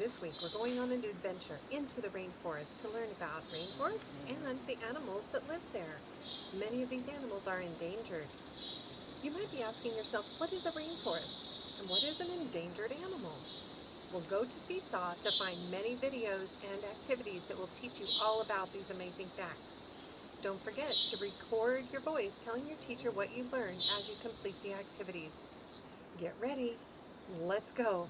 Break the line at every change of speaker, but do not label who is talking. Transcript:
This week we're going on an adventure into the rainforest to learn about rainforests and the animals that live there. Many of these animals are endangered. You might be asking yourself, what is a rainforest? And what is an endangered animal? We'll go to Seesaw to find many videos and activities that will teach you all about these amazing facts. Don't forget to record your voice telling your teacher what you learned as you complete the activities. Get ready. Let's go.